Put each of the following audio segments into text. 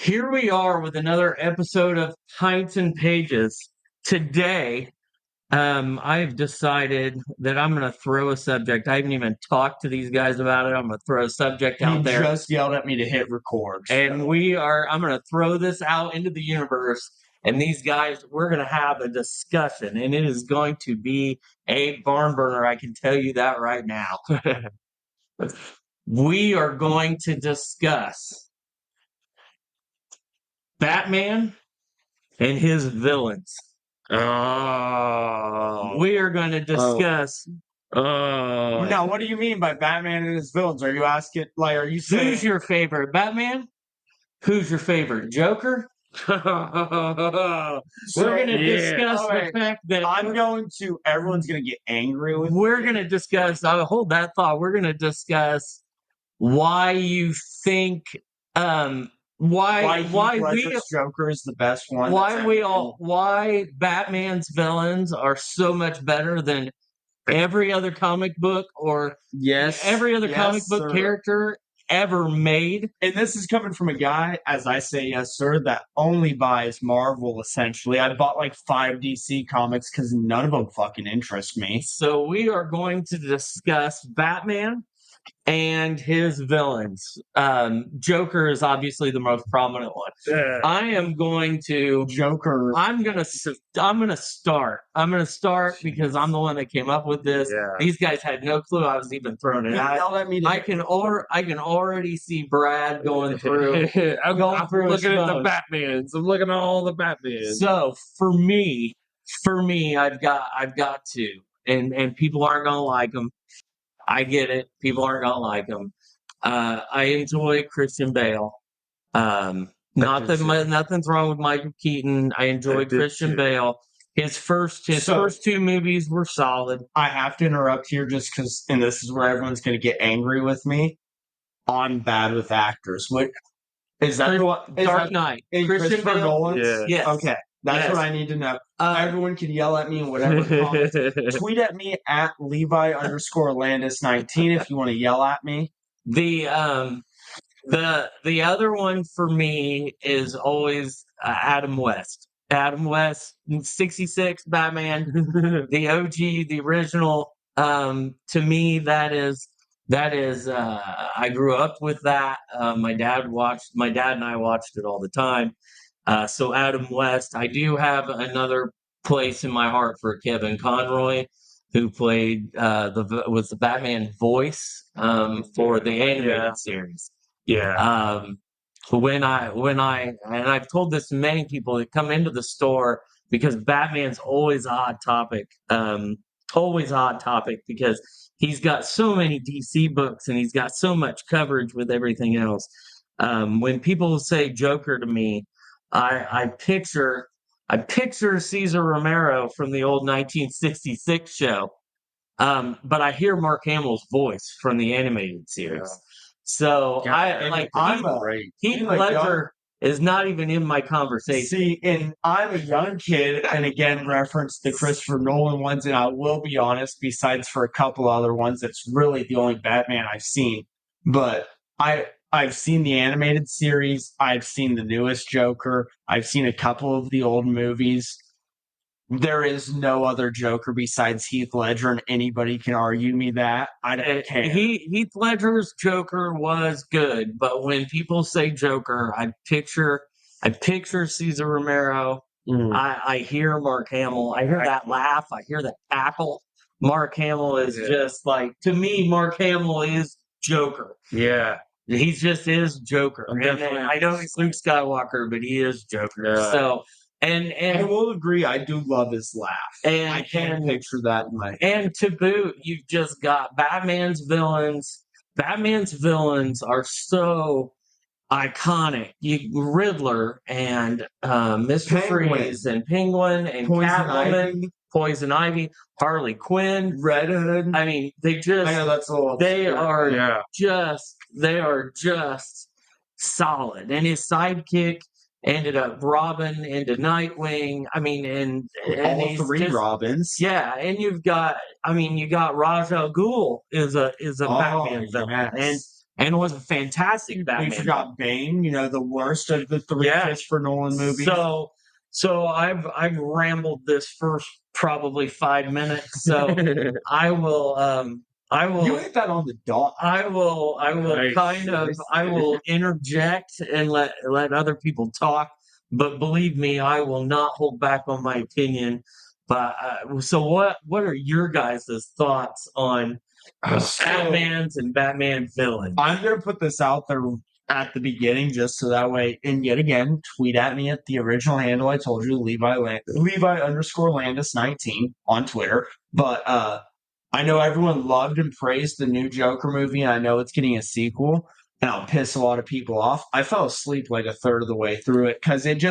Here we are with another episode of Pints and Pages. Today, I've decided that I'm going to throw a subject. I haven't even talked to these guys about it. I'm going to throw a subject out there. He just yelled at me to hit record. And I'm going to throw this out into the universe. And these guys, we're going to have a discussion. And it is going to be a barn burner. I can tell you that right now. We are going to discuss Batman and his villains. Oh. We are going to discuss. Now, what do you mean by Batman and his villains? Are you asking, are you saying... Who's your favorite Batman? Who's your favorite Joker? We're going to discuss the fact that everyone's going to get angry with We're going to discuss, hold that thought. We're going to discuss why you think, why Joker is the best one. Why Batman's villains are so much better than every other comic book every other comic book character ever made. And this is coming from a guy, as I say, yes, sir, that only buys Marvel, essentially. I bought like 5 DC comics because none of them fucking interest me. So we are going to discuss Batman and his villains. Joker is obviously the most prominent one. I am going to Joker. I'm gonna start because I'm the one that came up with this. Yeah. These guys had no clue I was even throwing it out. I can already see Brad going through. I'm looking at the Batmans. I'm looking at all the Batmans. So for me, I've got to, and people aren't gonna like them. I get it. People aren't gonna like him. I enjoy Christian Bale. Nothing's wrong with Michael Keaton. I enjoy Christian Bale. His first 2 movies were solid. I have to interrupt here just because, and this is where everyone's going to get angry with me. I'm bad with actors. What is that? Dark Knight. Christopher Nolan. Yeah. Yes. Okay. That's what I need to know. Everyone can yell at me in whatever comments. Tweet at me at Levi_Landis19 if you want to yell at me. The other one for me is always Adam West. Adam West, 66 Batman, the OG, the original. To me, that is. I grew up with that. My dad and I watched it all the time. So Adam West, I do have another place in my heart for Kevin Conroy, who played was the Batman voice for the animated series. Yeah. When I've told this to many people that come into the store, because Batman's always a hot topic. Because he's got so many DC books and he's got so much coverage with everything else. When people say Joker to me, I picture Cesar Romero from the old 1966 show, but I hear Mark Hamill's voice from the animated series. Yeah. So Heath Ledger is not even in my conversation. See, and I'm a young kid, and again, reference the Christopher Nolan ones, and I will be honest, besides for a couple other ones, it's really the only Batman I've seen. But I've seen the animated series. I've seen the newest Joker. I've seen a couple of the old movies. There is no other Joker besides Heath Ledger, and anybody can argue me that. I don't care. Heath Ledger's Joker was good, but when people say Joker, I picture Cesar Romero. I hear Mark Hamill. I hear that laugh. I hear that cackle. Mark Hamill is just like, to me, Mark Hamill is Joker. Yeah. He just is Joker. I know he's Luke Skywalker, but he is Joker. Yeah. So, and I will agree, I do love his laugh. And I can picture that in my head. And to boot, you've just got Batman's villains. Batman's villains are so iconic. Riddler and Mr. Freeze and Penguin and Catwoman, Poison Ivy, Harley Quinn, Red Hood. I mean, they are just solid. And his sidekick ended up Robin into Nightwing. I mean, and all 3 Robins. Yeah, and you got Ra's al Ghul is a Batman villain. and was a fantastic We Batman. forgot Bane, the worst of the three Yeah. Christopher Nolan movies. So I've rambled this first probably 5 minutes. So I will You hit that on the dot. I will Nice. I will interject and let other people talk, but believe me, I will not hold back on my opinion. But so what are your guys' thoughts on Batman's and Batman villains? I'm gonna put this out there at the beginning just so that way, and yet again, tweet at me at the original handle I told you, Levi_Landis19 on Twitter. But I know everyone loved and praised the new Joker movie, and I know it's getting a sequel, and I'll piss a lot of people off. I fell asleep like a third of the way through it because it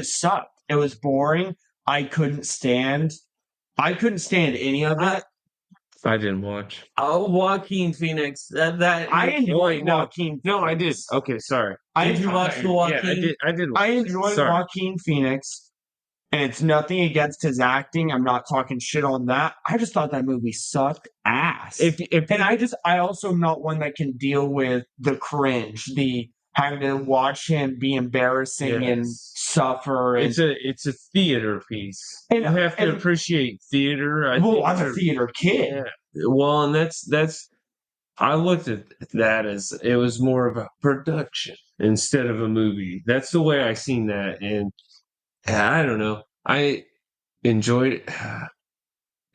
sucked. It was boring. I couldn't stand any of it. I didn't watch. Oh, Joaquin Phoenix. I enjoyed no. Joaquin. No, I did. Okay, sorry. Did you watch the Yeah, Joaquin? I did. I enjoyed Sorry. Joaquin Phoenix, and it's nothing against his acting. I'm not talking shit on that. I just thought that movie sucked ass. And I also am not one that can deal with the cringe, the having to watch him be embarrassing and Yes. suffer. And It's a theater piece. And- You have to and- appreciate theater. I'm a theater kid. Yeah. Well, and that's I looked at that as it was more of a production instead of a movie. That's the way I seen that, and I don't know. I enjoyed it.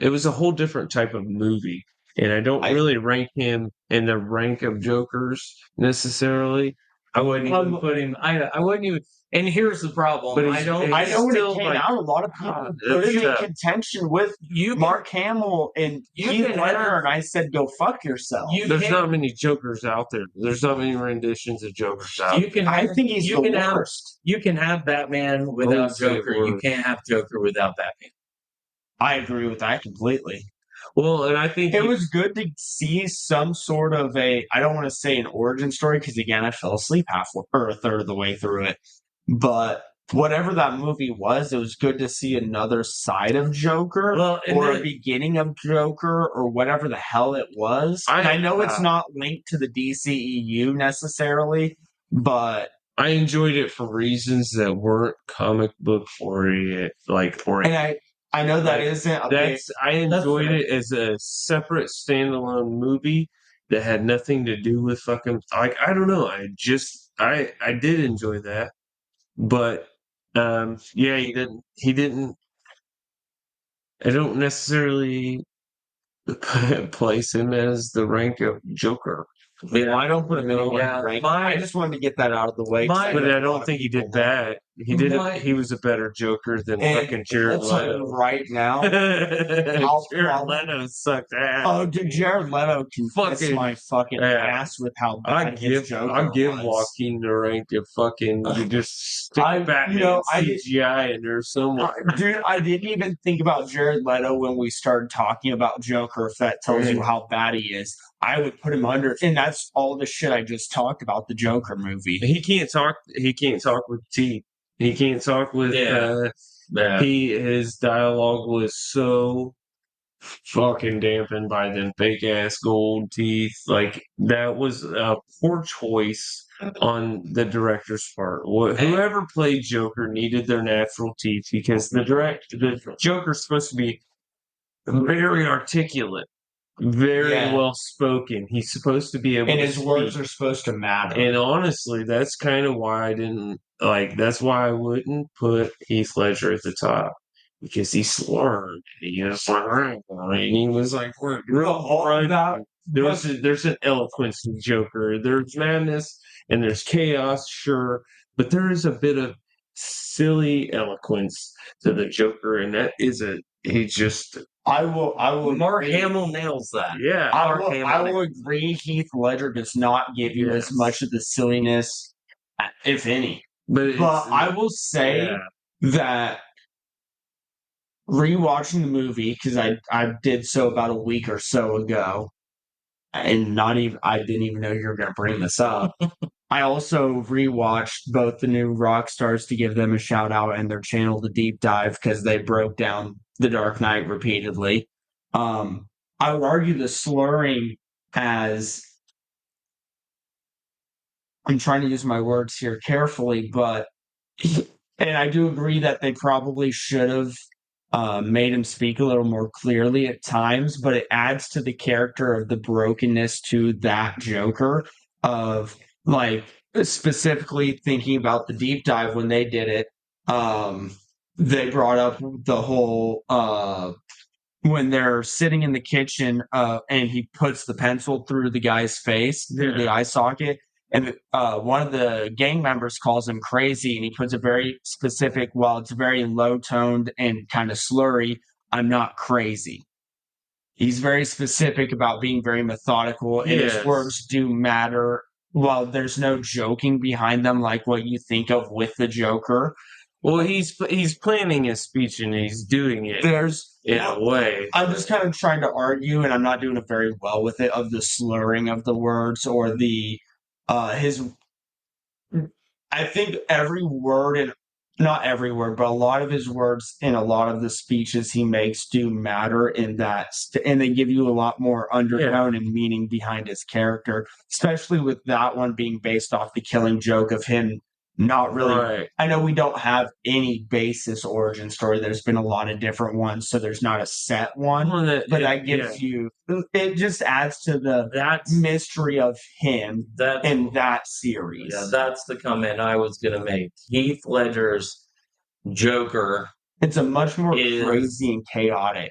It was a whole different type of movie, and I don't really rank him in the rank of Jokers necessarily. I wouldn't even put him. I wouldn't even. And here's the problem. But I don't. I know when it still, came like, out, a lot of people put him in contention with you Mark Hamill and you Heath can Ledger, have- and I said, "Go fuck yourself." There's not many Jokers out there. There's not many renditions of Jokers out You can. I think he's you the can have. worst. You can have Batman wouldn't without say Joker. You worst. can't have Joker without Batman. I agree with that completely. Well, and I think It was good to see some sort of I don't want to say an origin story because again, I fell asleep halfway or a third of the way through it. But whatever that movie was, it was good to see another side of Joker Well, and or then- a beginning of Joker or whatever the hell it was. I know it's not linked to the DCEU necessarily, but I enjoyed it for reasons that weren't comic book oriented. and I know that isn't a big, I enjoyed fair. it as a separate standalone movie that had nothing to do with fucking I don't know. I did enjoy that. But yeah, he didn't I don't necessarily place him as the rank of Joker. Yeah. I don't put him in a Yeah, rank. I just wanted to get that out of the way. 'cause my- But know I a lot don't of think he people did bad. He was a better Joker than And fucking Jared I'll tell you Leto. right now. Jared Leto sucked ass. Oh, dude, Jared Leto can kiss Fucking- my fucking yeah. ass with how I bad his Joker give was. Joaquin the rank of fucking you just stick Batman CGI in there somewhere. Dude, I didn't even think about Jared Leto when we started talking about Joker. If that tells you how bad he is, I would put him under. And that's all the shit I just talked about the Joker movie. He can't talk. He can't talk with teeth. He can't talk with. His dialogue was so fucking dampened by them fake ass gold teeth. Like that was a poor choice on the director's part. Whoever played Joker needed their natural teeth because the Joker's supposed to be very articulate, very well spoken. He's supposed to be able And to his speak. words are supposed to matter. And honestly, that's kind of why I didn't that's why I wouldn't put Heath Ledger at the top. Because he slurred. He was like, and he was like, there's an eloquence to Joker. There's madness and there's chaos, sure, but there is a bit of silly eloquence to the Joker, and that isn't. He just. I will. Mark Hamill nails that. Yeah, I will agree. Heath Ledger does not give you as much of the silliness, if any. But I will say that rewatching the movie because I did so about a week or so ago, and I didn't even know you were going to bring this up. I also rewatched both the new rock stars to give them a shout out and their channel, The Deep Dive, because they broke down The Dark Knight repeatedly. I would argue the slurring as I'm trying to use my words here carefully, but and I do agree that they probably should have made him speak a little more clearly at times, but it adds to the character of the brokenness to that Joker of like specifically thinking about the deep dive when they did it. They brought up the whole when they're sitting in the kitchen and he puts the pencil through the guy's face through the eye socket, and one of the gang members calls him crazy, and he puts a very specific, well, it's very low toned and kind of slurry, I'm not crazy. He's very specific about being very methodical, and his words do matter. Well, there's no joking behind them like what you think of with the Joker. Well, he's planning his speech and he's doing it in a way. I'm just kind of trying to argue, and I'm not doing it very well with it, of the slurring of the words or the his. I think every word and not every word, but a lot of his words in a lot of the speeches he makes do matter in that, and they give you a lot more undertone and meaning behind his character, especially with that one being based off the Killing Joke of him not really. Right. I know we don't have any basis origin story. There's been a lot of different ones, so there's not a set one. But that gives you. It just adds to the mystery of him in that series. Yeah, that's the comment I was going to make. Heath Ledger's Joker. It's a much more crazy and chaotic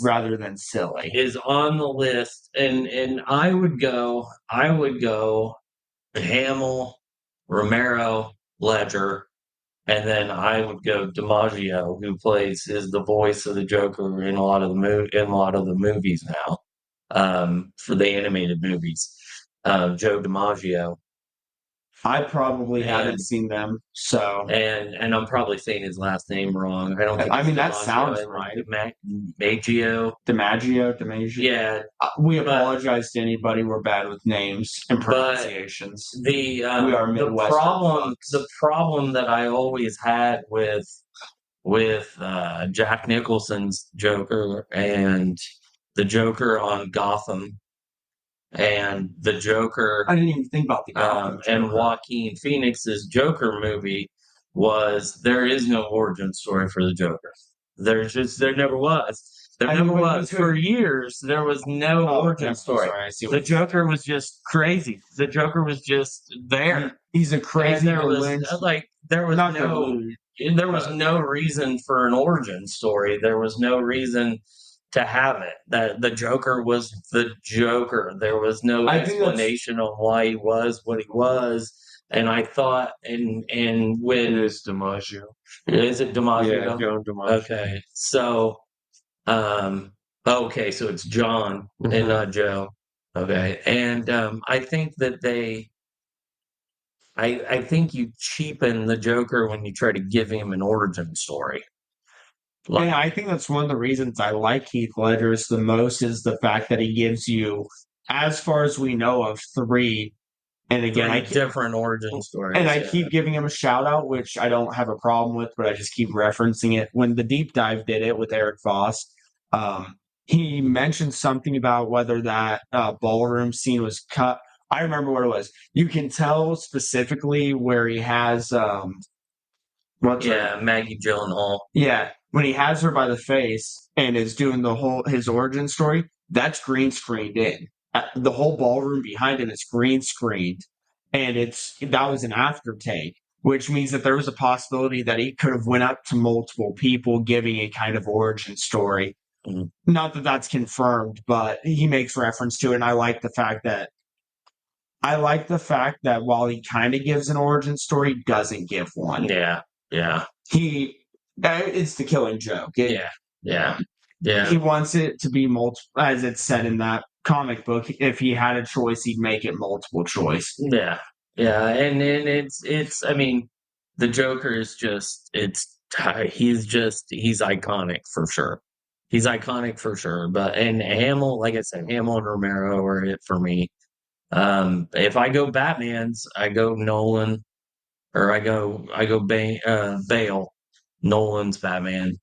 rather than silly. Is on the list, and I would go Hamill, Romero, Ledger, and then I would go DiMaggio, who is the voice of the Joker in a lot of the movies now, for the animated movies. Joe DiMaggio. I probably haven't seen them, so and I'm probably saying his last name wrong. I don't think. I mean, that sounds right. DiMaggio. Yeah, we apologize to anybody. We're bad with names and pronunciations. We are Midwestern. The problem that I always had with Jack Nicholson's Joker and the Joker on Gotham. And the Joker, I didn't even think about the Gotham and Joaquin Phoenix's Joker movie was there is no origin story for the Joker. There never was. There never was. For years, there was no origin story. The Joker was just crazy. The Joker was just there. He's a crazy villain. There was no reason for an origin story. There was no reason to have it. That the Joker was the Joker. There was no explanation on why he was what he was. And I thought, and when it is DiMaggio. Is it DiMaggio? Yeah, John DiMaggio. Okay, so, so it's John and not Joe. Okay, and I think that I think you cheapen the Joker when you try to give him an origin story. And I think that's one of the reasons I like Heath Ledger's the most is the fact that he gives you, as far as we know of, three. And again, different origin stories. And I keep giving him a shout out, which I don't have a problem with, but I just keep referencing it. When the Deep Dive did it with Eric Voss, he mentioned something about whether that ballroom scene was cut. I remember what it was. You can tell specifically where he has Maggie Gyllenhaal. Yeah, when he has her by the face and is doing his origin story, that's green screened in. The whole ballroom behind him is green screened, and that was an after take, which means that there was a possibility that he could have went up to multiple people giving a kind of origin story. Mm-hmm. Not that that's confirmed, but he makes reference to it, and I like the fact that while he kind of gives an origin story, he doesn't give one. Yeah. It's the Killing Joke. Yeah. He wants it to be multiple, as it's said in that comic book. If he had a choice, he'd make it multiple choice. Yeah, and it's. I mean, the Joker is he's iconic for sure. He's iconic for sure. But and Hamill, like I said, Hamill and Romero are it for me. If I go Batman's, I go Nolan, or I go Bale, Nolan's Batman,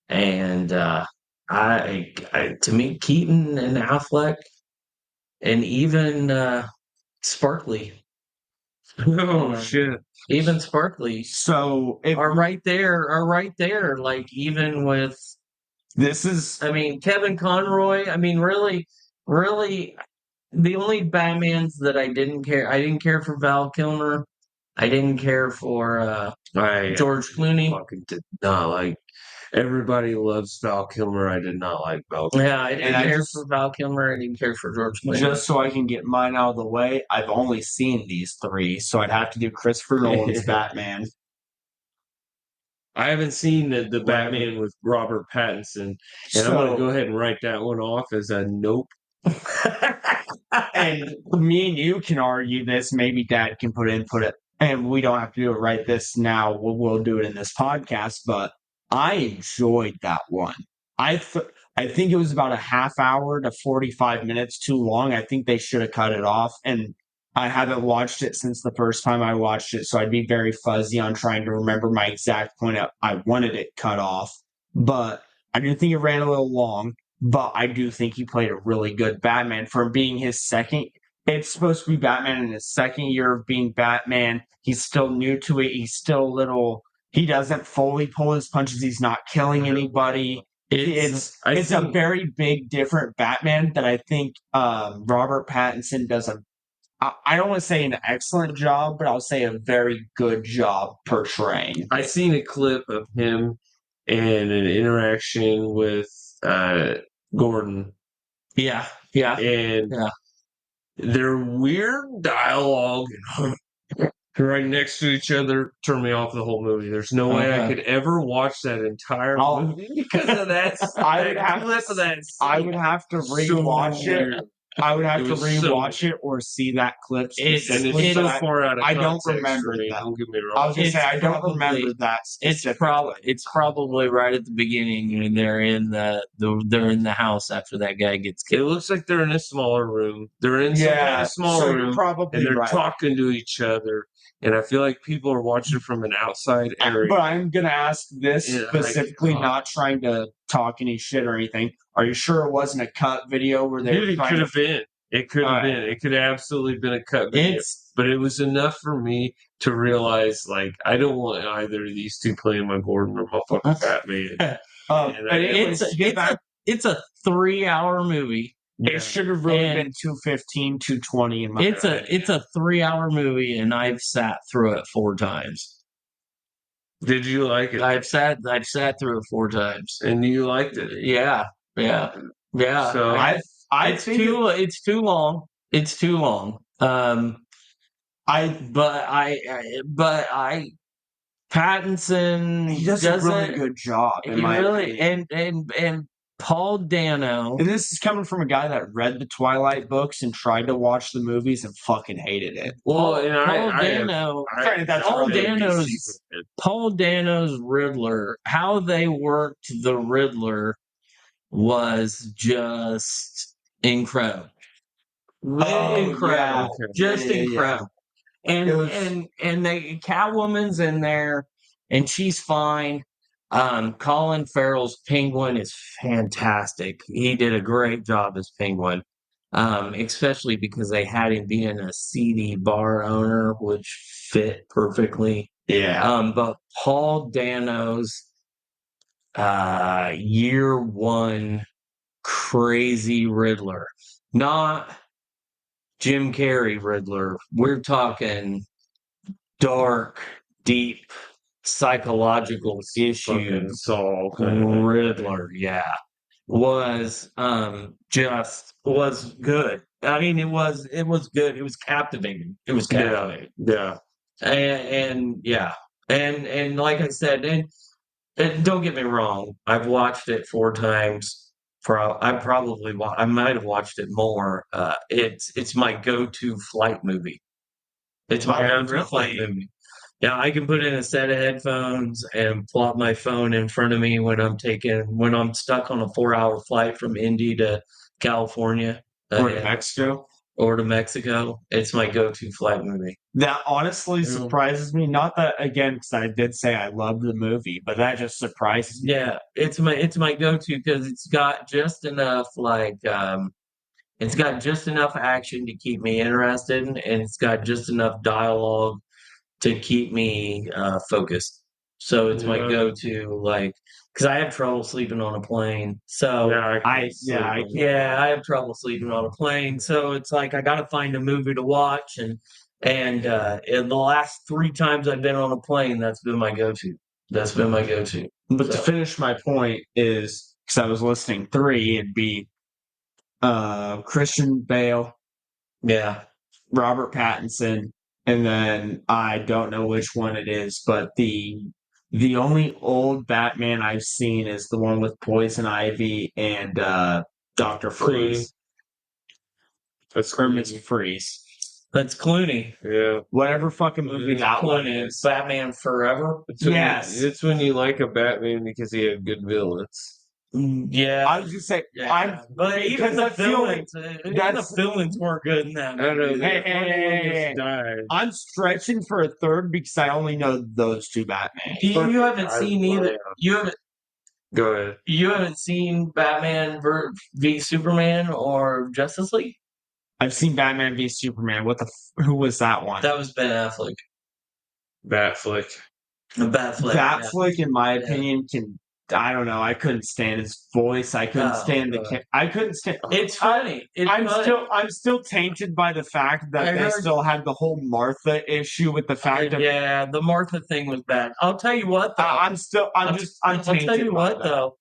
and to me, Keaton and Affleck, and even Sparkley, Oh shit! Even Sparkly So are right there. Like even with this is I mean Kevin Conroy. I mean really the only Batmans that I didn't care for Val Kilmer. I didn't care for I George Clooney. fucking did not like. Everybody loves Val Kilmer. I did not like Val Kilmer. Yeah, I didn't care for Val Kilmer. I didn't care for George Clooney. just so I can get mine out of the way. I've only seen these three, so I'd have to do Christopher Nolan's Batman. I haven't seen the Batman with Robert Pattinson, and I'm going to go ahead and write that one off as a nope. And me and you can argue this. Maybe Dad can put input it, and we don't have to do it right this now. We'll do it in this podcast. But I enjoyed that one. I think it was about a half hour to 45 minutes too long. I think they should have cut it off. And I haven't watched it since the first time I watched it, so I'd be very fuzzy on trying to remember my exact point. I wanted it cut off, but I do think it ran a little long. But I do think he played a really good Batman for being his second. It's supposed to be Batman in his second year of being Batman. He's still new to it. He's still a little. He doesn't fully pull his punches. He's not killing anybody. It's a very big, different Batman that I think Robert Pattinson does I don't want to say an excellent job, but I'll say a very good job portraying. I seen a clip of him and an interaction with Gordon. Yeah. And their weird dialogue right next to each other turned me off the whole movie. There's no way I could ever watch that entire movie because of that. I would have to rewatch it. I would have to rewatch it or see that clip. It's so far out of I don't context remember for me. that. Don't get me wrong. I was gonna say I don't remember that. It's probably right at the beginning, and they're in the house after that guy gets It killed. looks like they're in a smaller room. They're in some kind of small room, probably and they're right. talking to each other. And I feel like people are watching from an outside area. But I'm gonna ask this specifically, not trying to talk any shit or anything. Are you sure it wasn't a cut video where they? Dude, it could have been. It could have been. It could have absolutely been a cut video. But it was enough for me to realize, like, I don't want either of these two playing my Gordon or my fucking Batman. It's a 3-hour movie. It should have really been 215, 220 in my opinion. It's a 3-hour movie, and I've sat through it 4 times. Did you like it? I've sat through it 4 times, and you liked it. Yeah. So it's too long. It's too long. Pattinson, he does a really good job. And Paul Dano. And this is coming from a guy that read the Twilight books and tried to watch the movies and fucking hated it. Well, Paul Dano's Riddler, how they worked the Riddler was just incredible. Incredible. Incredible. And the Catwoman's in there, and she's fine. Colin Farrell's Penguin is fantastic. He did a great job as Penguin, especially because they had him being a seedy bar owner, which fit perfectly. Yeah. But Paul Dano's year one crazy Riddler, not Jim Carrey Riddler. We're talking dark, deep psychological issues. Riddler, was good. I mean, it was good. It was captivating. Yeah. And like I said, and don't get me wrong, I've watched it 4 times. I might have watched it more. It's my go-to flight movie. It's my go-to flight movie. Yeah, I can put in a set of headphones and plop my phone in front of me when I'm stuck on a 4-hour flight from Indy to California or to Mexico. It's my go-to flight movie. That honestly surprises me. Not that, again, because I did say I love the movie, but that just surprises me. Yeah, it's my go-to because it's got just enough It's got just enough action to keep me interested, and it's got just enough dialogue to keep me focused. So it's my Yeah. go-to, like, because I have trouble sleeping on a plane. So I have trouble sleeping on a plane. So it's like I got to find a movie to watch, and in the last 3 times I've been on a plane, that's been my go-to. That's been my go-to. But to finish my point is because I was listing three, it'd be Christian Bale, Yeah. Robert Pattinson, and then I don't know which one it is, but the only old Batman I've seen is the one with Poison Ivy and Dr. Freeze. That's Or Mr. Freeze. That's Clooney. Yeah. Whatever fucking movie that one Clooney is. Batman Forever. Yes. It's when you like a Batman because he had good villains. Yeah. I was just saying, but even the villains, were good in that I don't know. movie. Hey. Died. I'm stretching for a third because I only know those two Batman. You haven't seen either. Go ahead. You haven't seen Batman v Superman or Justice League? I've seen Batman v Superman. Who was that one? That was Ben Affleck. Batflick. Batflick, in my opinion, I don't know. I couldn't stand his voice. I couldn't stand I couldn't stand. It's funny. I'm still tainted by the fact that they still had the whole Martha issue with the fact that the Martha thing was bad. I'll tell you what though. I'm tainted. I'll tell you what though.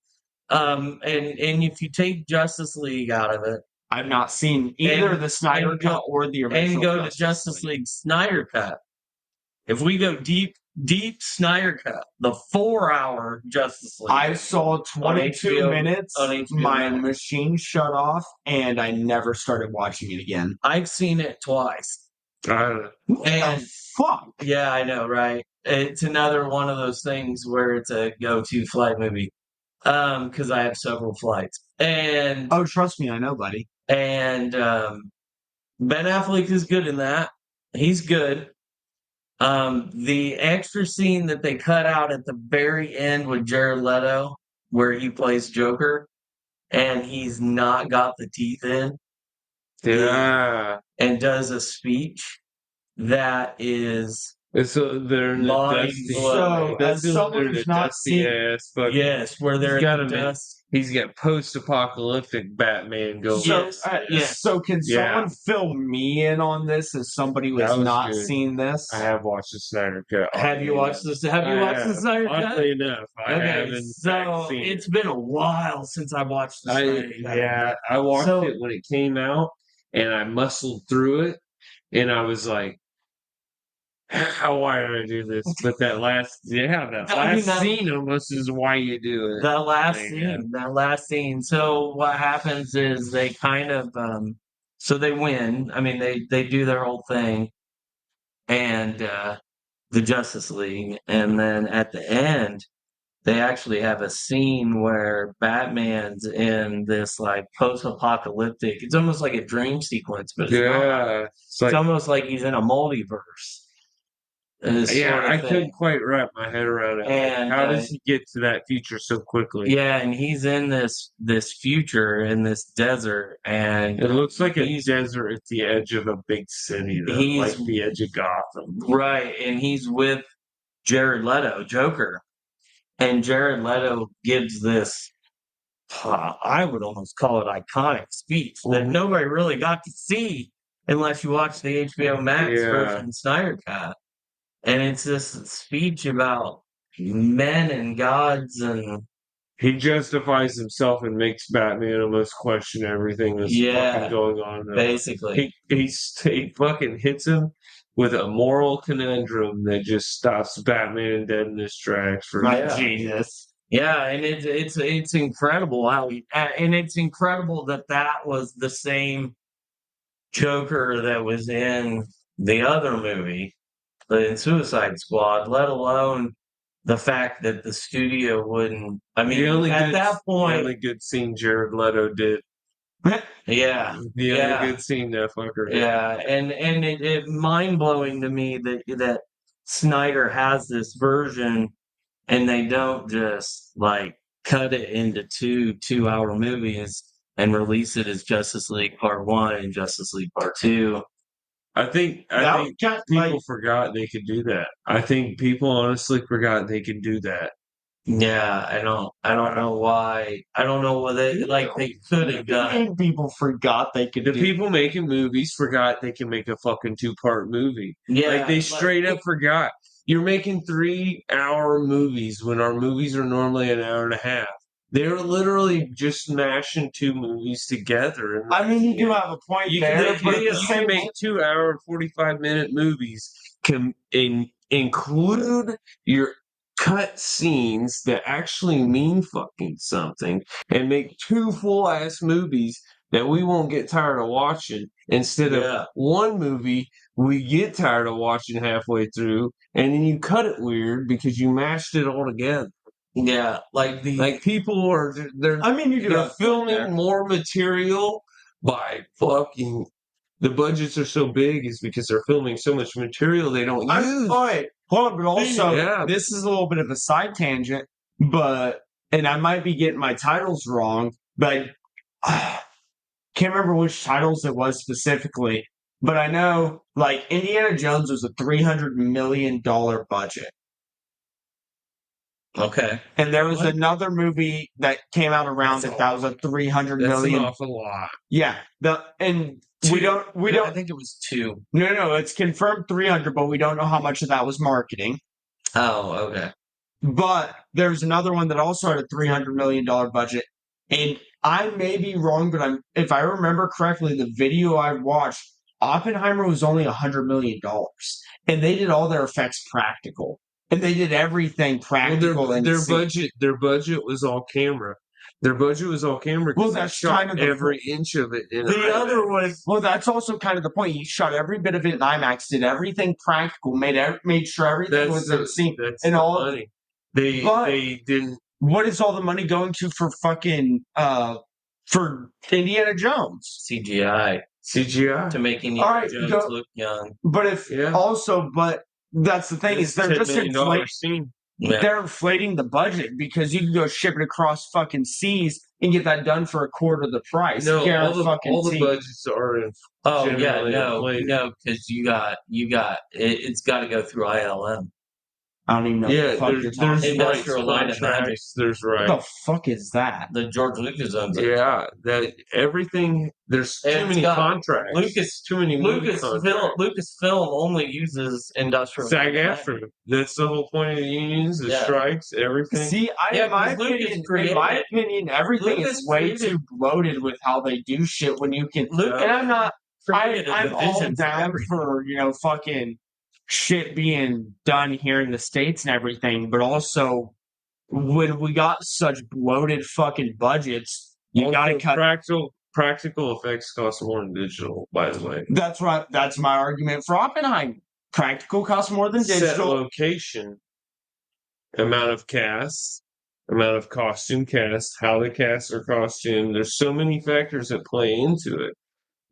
And if you take Justice League out of it, I've not seen either the Snyder Cut or the original. And go to Justice League Snyder Cut. If we go deep Snyder Cut, the 4-hour Justice League. I saw 22 minutes. My machine shut off, and I never started watching it again. I've seen it twice. What the fuck? Yeah, I know, right? It's another one of those things where it's a go-to flight movie. Because I have several flights. And trust me, I know, buddy. And Ben Affleck is good in that. He's good. The extra scene that they cut out at the very end with Jared Leto, where he plays Joker, and he's not got the teeth in. Yeah. And does a speech that is they're in the dusty. So, as someone who's not seen, yes, where they're in the dust. He's got post-apocalyptic Batman going. So can someone fill me in on this as somebody who has not seen this? I have watched the Snyder Cut. Have you watched this? Have you watched the Snyder Cut? Oddly enough, I haven't. So it's been a while since I watched the Snyder Cut. Yeah, I watched it when it came out, and I muscled through it, and I was like, why did I do this? But that last scene almost is why you do it. That last scene. So what happens is they kind of, so they win. I mean, they do their whole thing, and the Justice League, and then at the end, they actually have a scene where Batman's in this like post-apocalyptic. It's almost like a dream sequence, but it's almost like he's in a multiverse. I couldn't quite wrap my head around it. And how does he get to that future so quickly? Yeah, and he's in this future in this desert, and it looks like a desert at the edge of a big city, though, like the edge of Gotham. Right, and he's with Jared Leto, Joker, and Jared Leto gives this, I would almost call it iconic speech that nobody really got to see unless you watch the HBO Max version Snyder Cut. And it's this speech about men and gods, and he justifies himself and makes Batman almost question everything that's fucking going on. Basically, he fucking hits him with a moral conundrum that just stops Batman dead in his tracks. Jesus. Yeah, and it's incredible how and it's incredible that was the same Joker that was in the other movie. In Suicide Squad, let alone the fact that the studio wouldn't. I mean, that point, the only good scene Jared Leto did. The only good scene that fucker did. Yeah, and it mind blowing to me that Snyder has this version, and they don't just like cut it into 2-hour movies. and release it as Justice League Part 1 and Justice League Part 2. I think people forgot they could do that. I think people honestly forgot they could do that. Yeah, I don't know why. I don't know what they could have done. People forgot they could. The people making movies forgot they can make a fucking 2-part movie. Yeah, like they straight up forgot. You're making 3-hour movies when our movies are normally an hour and a half. They're literally just mashing 2 movies together. And I mean, you do have a point there, but you can make 2-hour, 45-minute movies can include your cut scenes that actually mean fucking something and make 2 full-ass movies that we won't get tired of watching instead of one movie we get tired of watching halfway through and then you cut it weird because you mashed it all together. Yeah, like people are they're filming more material by fucking the budgets are so big is because they're filming so much material they don't use. All right, hold on, but also this is a little bit of a side tangent, and I might be getting my titles wrong, but I can't remember which titles it was specifically. But I know, like, Indiana Jones was a $300 million budget. Okay. And there was another movie that came out around it that was a $300 million. That's an awful lot. Yeah. We don't. I think it was 2. No. It's confirmed 300, but we don't know how much of that was marketing. Oh, okay. But there's another one that also had a $300 million budget. And I may be wrong, but if I remember correctly, the video I watched, Oppenheimer was only $100 million. And they did all their effects practical. And they did everything practical. Well, their budget was all camera. Their budget was all camera. Well, that's kind of every inch of it. The other was that's also kind of the point. You shot every bit of it in IMAX, did everything practical, made sure everything was in sync. And all money. They didn't. What is all the money going to for fucking for Indiana Jones? CGI to make Indiana Jones look young. But that's the thing is they're just inflating. Yeah. They're inflating the budget because you can go ship it across fucking seas and get that done for a quarter of the price. No, all the budgets are in. Oh yeah, no, because you got it's got to go through ILM. I don't even know. Yeah, what the fuck there's Industrial Light and Magic. There's right. What the fuck is that? The George Lucas owns it. Yeah, that everything. There's too many contracts. Too many Lucasfilm only uses industrial. SAG-AFTRA. That's the whole point of the unions. The strikes, everything. See, in my opinion, everything is way too bloated with how they do shit. When you can, and I'm not. I'm all down for fucking shit being done here in the States and everything, but also when we got such bloated fucking budgets, you gotta cut. Practical effects cost more than digital, by the way. That's right. That's my argument for Oppenheimer. Practical costs more than digital. Set location, amount of cast, amount of costume cast, how the casts are costumed. There's so many factors that play into it.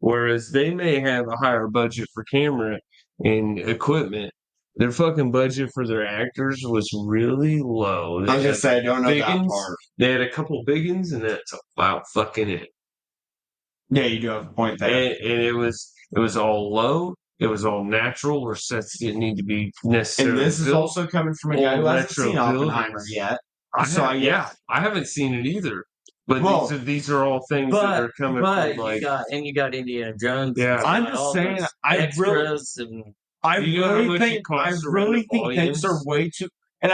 Whereas they may have a higher budget for camera and equipment, their fucking budget for their actors was really low. I was gonna say, I don't know that part. They had a couple big ones, and that's about fucking it. Yeah, you do have a point there. And it was all low. It was all natural, where sets didn't need to be necessarily. And this is also coming from a guy who hasn't seen Oppenheimer yet. I haven't seen it either. But these are all things that are coming from like. You got Indiana Jones. Yeah, I'm just saying. I really think things are way too. And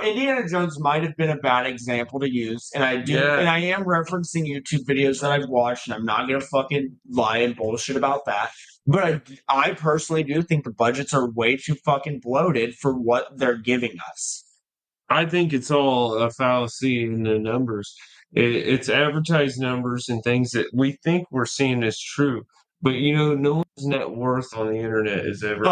Indiana Jones might have been a bad example to use, and I do, and I am referencing YouTube videos that I've watched, and I'm not gonna fucking lie and bullshit about that. But I personally do think the budgets are way too fucking bloated for what they're giving us. I think it's all a fallacy in the numbers. It's advertised numbers and things that we think we're seeing as true. But, no one's net worth on the internet is ever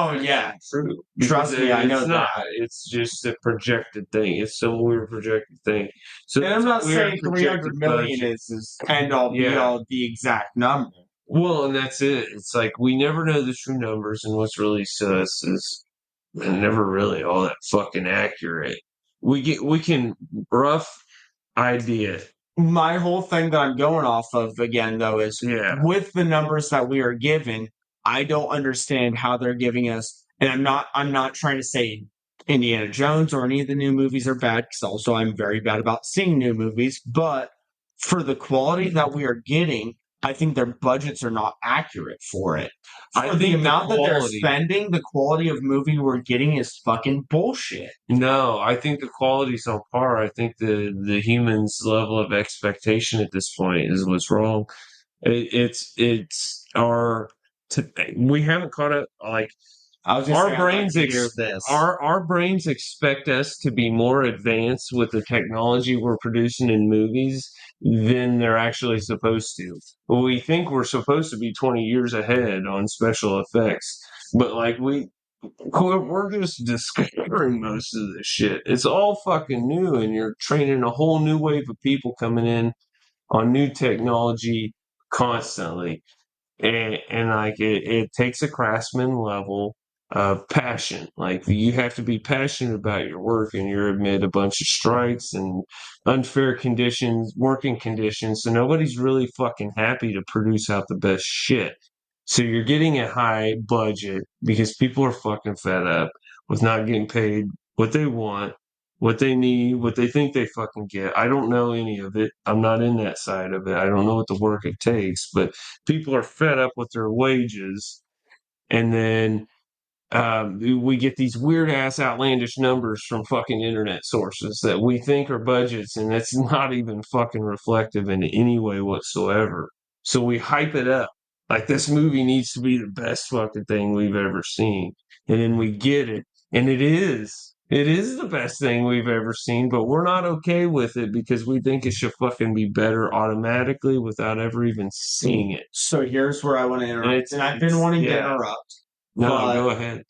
true. Trust me, I know that. It's just a projected thing. It's some weird projected thing. So and I'm not saying 300 million is end all be all the exact number. Well, and that's it. It's like we never know the true numbers, and what's released to us is never really all that fucking accurate. We can rough idea my whole thing that I'm going off of again, though, is Yeah. with the numbers that we are given, I don't understand how they're giving us. And I'm not trying to say Indiana Jones or any of the new movies are bad, because also I'm very bad about seeing new movies. But for the quality that we are getting, I think their budgets are not accurate for it. I For the think the amount that they're quality- spending, the quality of movie we're getting is fucking bullshit. No, I think the quality's on par. I think the humans' level of expectation at this point is what's wrong. It's our we haven't caught up. Like I was gonna our say, I'd like brains to hear this. our brains expect us to be more advanced with the technology we're producing in movies than they're actually supposed to. We think we're supposed to be 20 years ahead on special effects, but like we're just discovering most of this shit. It's all fucking new, and you're training a whole new wave of people coming in on new technology constantly. And like it takes a craftsman level of passion. Like you have to be passionate about your work, and you're amid a bunch of strikes and unfair conditions, working conditions. So nobody's really fucking happy to produce out the best shit. So you're getting a high budget because people are fucking fed up with not getting paid what they want, what they need, what they think they fucking get. I don't know any of it. I'm not in that side of it. I don't know what the work it takes, but people are fed up with their wages. And then we get these weird ass outlandish numbers from fucking internet sources that we think are budgets, and that's not even fucking reflective in any way whatsoever. So we hype it up like this movie needs to be the best fucking thing we've ever seen. And then we get it, and it is. It is the best thing we've ever seen, but we're not okay with it because we think it should fucking be better automatically without ever even seeing it. So here's where I want to interrupt, and I've been wanting to interrupt. No, go ahead.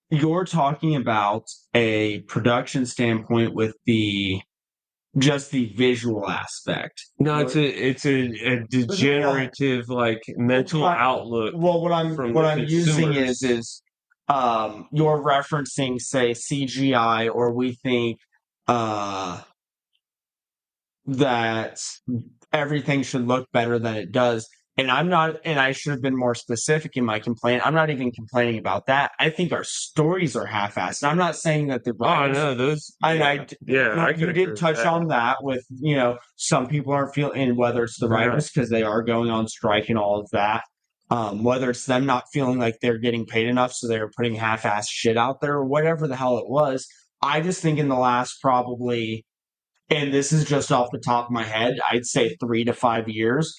You're talking about a production standpoint with just the visual aspect. No, it's a degenerative like mental outlook. Well, what I'm using is you're referencing, say, CGI, or we think that everything should look better than it does. And I'm not, and I should have been more specific in my complaint. I'm not even complaining about that. I think our stories are half-assed. I'm not saying that the writers. Oh no, those. You did touch on that with some people aren't feeling, and whether it's the writers because they are going on strike and all of that, whether it's them not feeling like they're getting paid enough, so they're putting half-assed shit out there, or whatever the hell it was. I just think in the last probably, and this is just off the top of my head, I'd say 3 to 5 years,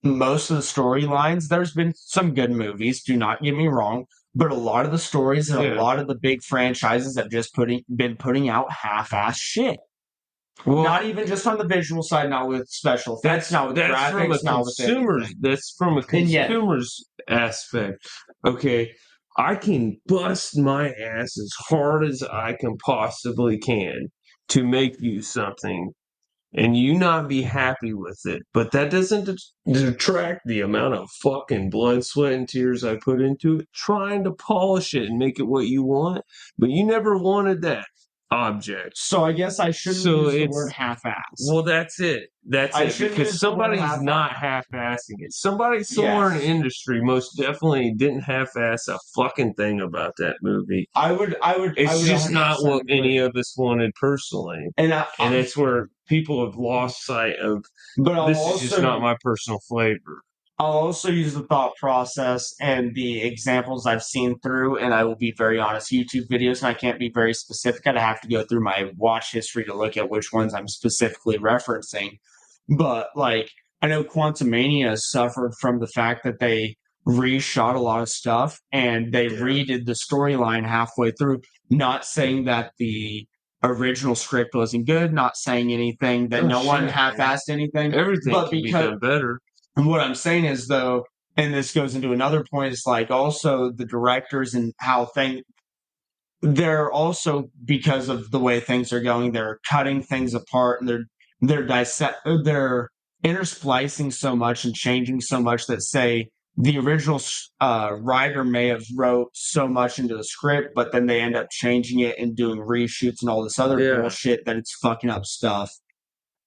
most of the storylines, there's been some good movies, do not get me wrong, but a lot of the stories and a lot of the big franchises have just been putting out half-ass shit. Well, not even just on the visual side, not with special effects, not with graphics, not with anything. That's from a consumer's aspect. Okay, I can bust my ass as hard as I can possibly can to make you something, and you not be happy with it. But that doesn't detract the amount of fucking blood, sweat, and tears I put into it, trying to polish it and make it what you want. But you never wanted that object. So I guess I shouldn't use the word half-ass. Well, that's it. That's it. Because somebody's not half-assing it. Somebody somewhere in the industry most definitely didn't half-ass a fucking thing about that movie. It's just not what any of us wanted personally. And that's where people have lost sight of, but this is just not my personal flavor. I'll also use the thought process and the examples I've seen through, and I will be very honest, YouTube videos, and I can't be very specific. I'd have to go through my watch history to look at which ones I'm specifically referencing. But, like, I know Quantumania suffered from the fact that they reshot a lot of stuff, and they redid the storyline halfway through, not saying that the original script wasn't good, not saying anything, that no one half-assed anything. Everything can be done better. And what I'm saying is, though, and this goes into another point, is like also the directors and how they're also, because of the way things are going, they're cutting things apart, and they're intersplicing so much and changing so much that, say, the original writer may have wrote so much into the script, but then they end up changing it and doing reshoots and all this other bullshit that it's fucking up stuff.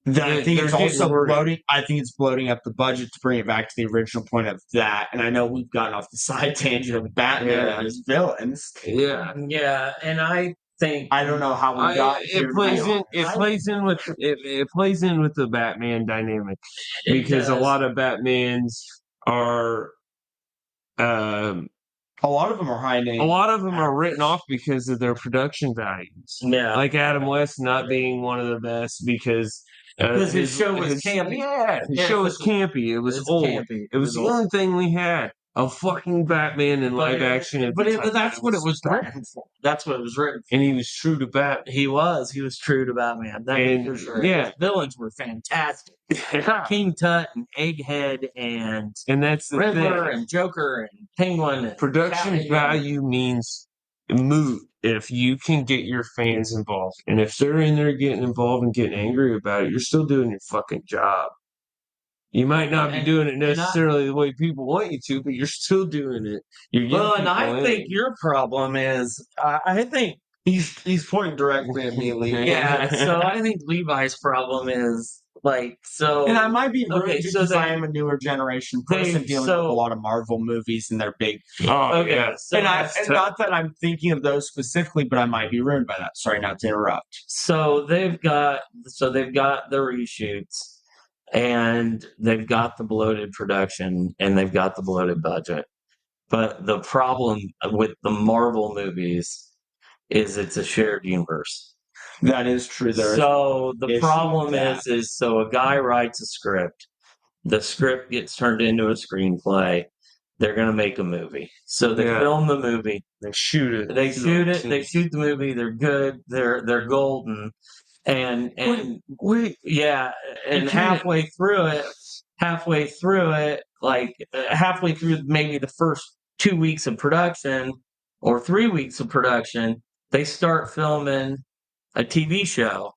I think it's also bloating. I think it's bloating up the budget to bring it back to the original point of that. And I know we've gotten off the side tangent of Batman and his villains. Yeah, and I think I don't know how we got here. It plays in with the Batman dynamic because a lot of Batmans are. A lot of them are high name. A lot of them are written off because of their production values. Yeah, like Adam West not being one of the best because his show was campy. Yeah, his show was campy. It was old. Campy. It was the only thing we had. A fucking Batman in live action. But that's what it was written for. That's what it was written for. And he was true to Batman. He was true to Batman. That for sure. Yeah. His villains were fantastic. King Tut and Egghead and that's the Riddler thing. and Joker and Penguin. And production value means mood. If you can get your fans involved, and if they're in there getting involved and getting angry about it, you're still doing your fucking job. You might not be doing it necessarily the way people want you to, but you're still doing it. And I think your problem is, I think he's pointing directly at me, Levi. Yeah, so I think Levi's problem is and I might be rude because I am a newer generation person dealing with a lot of Marvel movies and they're big. Yeah. So and not that I'm thinking of those specifically, but I might be ruined by that. Sorry, not to interrupt. So they've got the reshoots. And they've got the bloated production and they've got the bloated budget. But the problem with the Marvel movies is it's a shared universe. That is true. So the problem is so a guy writes a script. The script gets turned into a screenplay. They're going to make a movie. So they film the movie. They shoot it. They shoot the movie. They're good. They're golden. And halfway through maybe the first 2 weeks of production or 3 weeks of production, they start filming a TV show,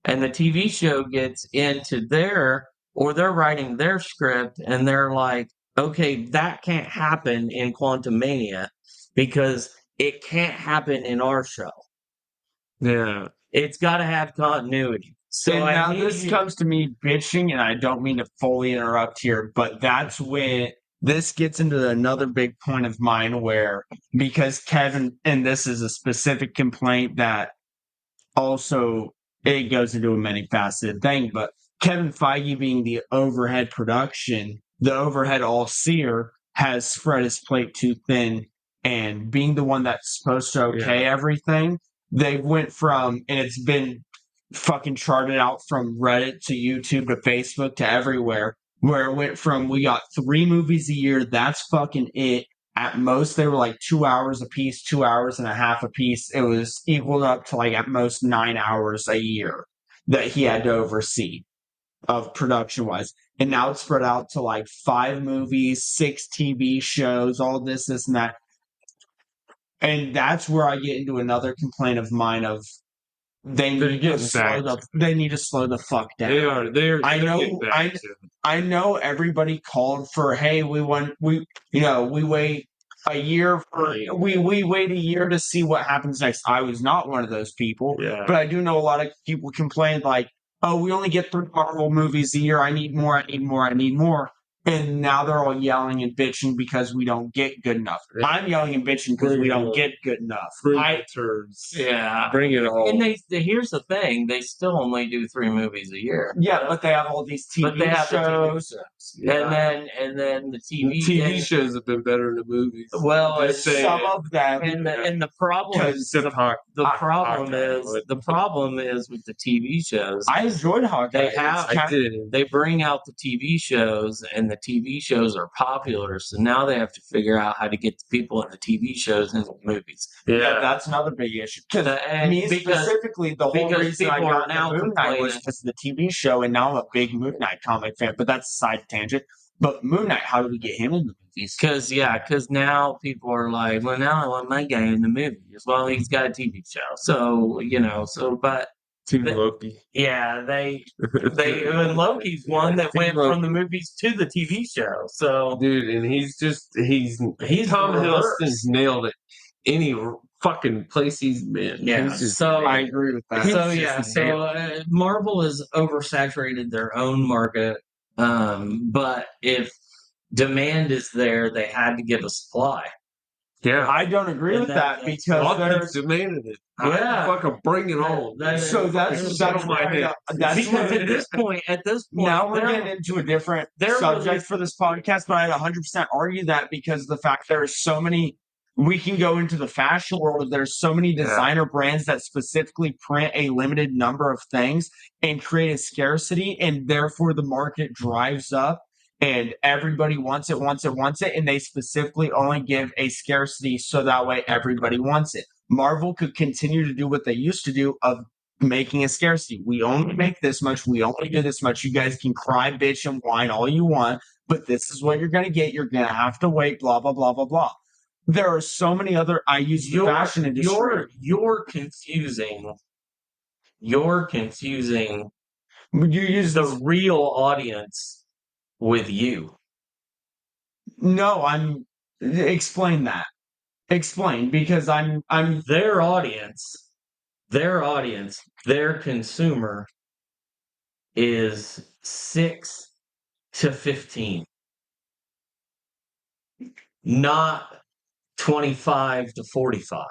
and the TV show gets into they're writing their script, and they're like, okay, that can't happen in Quantum Mania because it can't happen in our show. Yeah. It's got to have continuity. So now this comes to me bitching, and I don't mean to fully interrupt here, but that's when this gets into another big point of mine where, because Kevin, and this is a specific complaint that also it goes into a many-faceted thing, but Kevin Feige being the overhead production, the overhead all-seer, has spread his plate too thin, and being the one that's supposed to everything, they went from, and it's been fucking charted out from Reddit to YouTube to Facebook to everywhere, where it went from we got 3 movies a year, that's fucking it. At most, they were like 2 hours a piece, 2 hours and a half a piece. It was equaled up to like at most 9 hours a year that he had to oversee of production wise. And now it's spread out to like 5 movies, 6 TV shows, all this, and that. And that's where I get into another complaint of mine of they need to slow the fuck down. I know everybody called for, hey, we wait a year we wait a year to see what happens next. I was not one of those people. Yeah. But I do know a lot of people complained like, oh, we only get 3 Marvel movies a year. I need more. And now they're all yelling and bitching because we don't get good enough. I'm yelling and bitching because we don't get good enough. Bring it all. And here's the thing: they still only do 3 movies a year. Yeah, but they have all these TV shows. Yeah. And then the TV shows have been better than the movies. Well, some of them. And the problem is the problem is with the TV shows. I enjoyed Hawkeye. They bring out the TV shows, and the TV shows are popular, so now they have to figure out how to get the people in the TV shows into the movies. Yeah, that's another big issue. Specifically, the whole reason I got now Moon Knight was because of the TV show, and now I'm a big Moon Knight comic fan, but that's a side tangent. But Moon Knight, how do we get him in the movies? Because now people are like, well, now I want my guy in the movies. Well, he's got a TV show, so but. Team Loki. Yeah, and Loki's one that went from the movies to the TV show. So, dude, and he's Tom Hiddleston's nailed it. Any fucking place he's been. Yeah, so I agree with that. Marvel has oversaturated their own market. But if demand is there, they had to give a supply. Yeah, I don't agree with that because there's demanded it. Yeah. Fucking bring it on. that's my head. Because at this point, now we're getting into a different subject for this podcast, but I'd 100% argue that because of the fact there are so many. We can go into the fashion world. There's so many designer brands that specifically print a limited number of things and create a scarcity, and therefore the market drives up. And everybody wants it, and they specifically only give a scarcity so that way everybody wants it. Marvel could continue to do what they used to do of making a scarcity. We only make this much, we only do this much. You guys can cry, bitch, and whine all you want, but this is what you're going to get. You're going to have to wait, blah, blah, blah, blah, blah. There are so many other, I use the fashion industry. You're confusing. You use the real audience with you. No, explain that. Explain, because I'm their audience, their consumer is 6 to 15, not 25 to 45.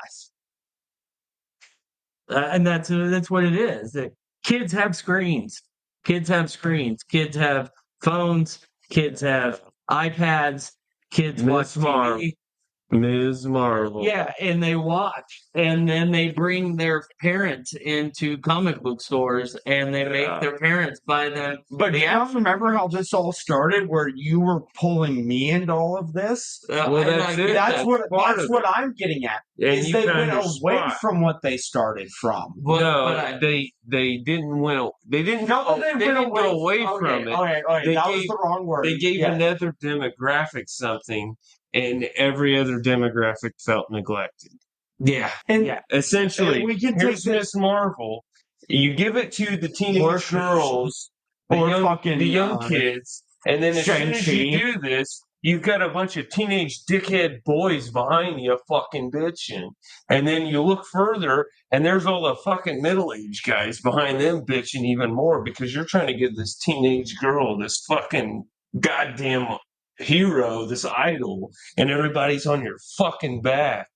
And that's what it is. Kids have screens. Kids have phones. Kids have iPads. Kids watch TV. Ms. Marvel. Yeah, and they watch, and then they bring their parents into comic book stores, and they make their parents buy them. But do you remember how this all started, where you were pulling me into all of this? Well, that's what I'm getting at. Is they went away from what they started from. Well, they didn't went. They didn't. No, they went away from it. Okay, that was the wrong word. They gave another demographic something. And every other demographic felt neglected. Yeah. Essentially, here's Miss Marvel. You give it to the teenage girls, the young kids, and then as soon as you do this, you've got a bunch of teenage dickhead boys behind you fucking bitching. And then you look further, and there's all the fucking middle-aged guys behind them bitching even more because you're trying to give this teenage girl this fucking goddamn hero, this idol, and everybody's on your fucking back.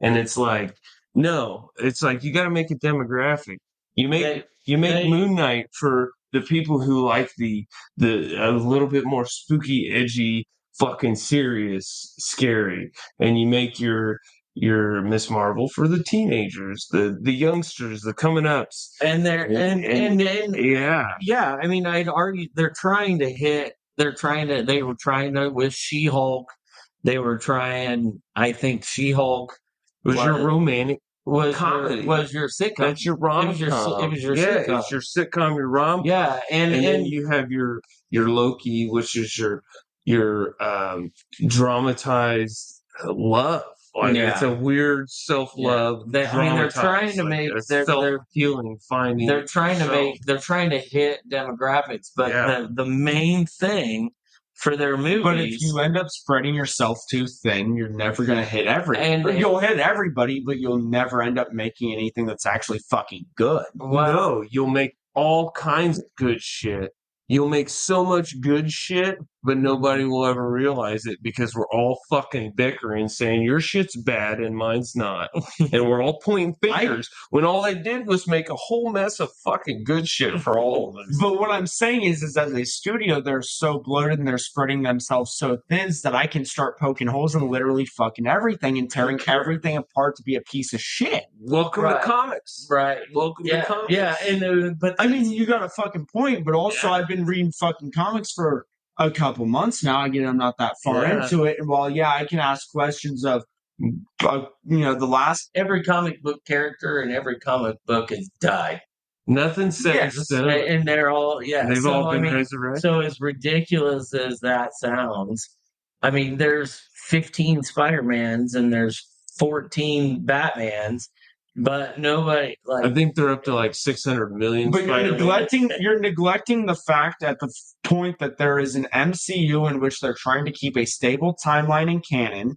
And it's like, no, it's like you got to make a demographic. You make Moon Knight for the people who like the a little bit more spooky, edgy, fucking serious, scary, and you make your Miss Marvel for the teenagers, the youngsters, the coming ups, and yeah. I mean, I'd argue they were trying to with She-Hulk. They were trying. I think She-Hulk was your romantic comedy. Was your sitcom. That's your rom-com. It was your sitcom. It's your sitcom, your rom-com. Yeah, and then you have your Loki, which is your dramatized love. Like it's a weird self-love. They're trying to make self-healing finding. They're trying to hit demographics, but the main thing for their movies. But if you end up spreading yourself too thin, you're never going to hit everybody. You'll hit everybody, but you'll never end up making anything that's actually fucking good. Well, no, you'll make all kinds of good shit. You'll make so much good shit, but nobody will ever realize it because we're all fucking bickering saying your shit's bad and mine's not. And we're all pointing fingers when all they did was make a whole mess of fucking good shit for all of us. But what I'm saying is as a studio, they're so bloated and they're spreading themselves so thin that I can start poking holes in literally fucking everything and tearing everything apart to be a piece of shit. Welcome to comics. Right. Welcome to comics. Yeah, but I mean, you got a fucking point, but also I've been reading fucking comics for a couple months now. Again, I'm not that far into it. And while I can ask questions of every comic book character in every comic book has died. Nothing said, and they're all they've all been resurrected. So as ridiculous as that sounds, I mean, there's 15 Spider-Mans and there's 14 Batmans. But nobody I think they're up to like 600 million. But you're neglecting the fact at the point that there is an MCU in which they're trying to keep a stable timeline and canon.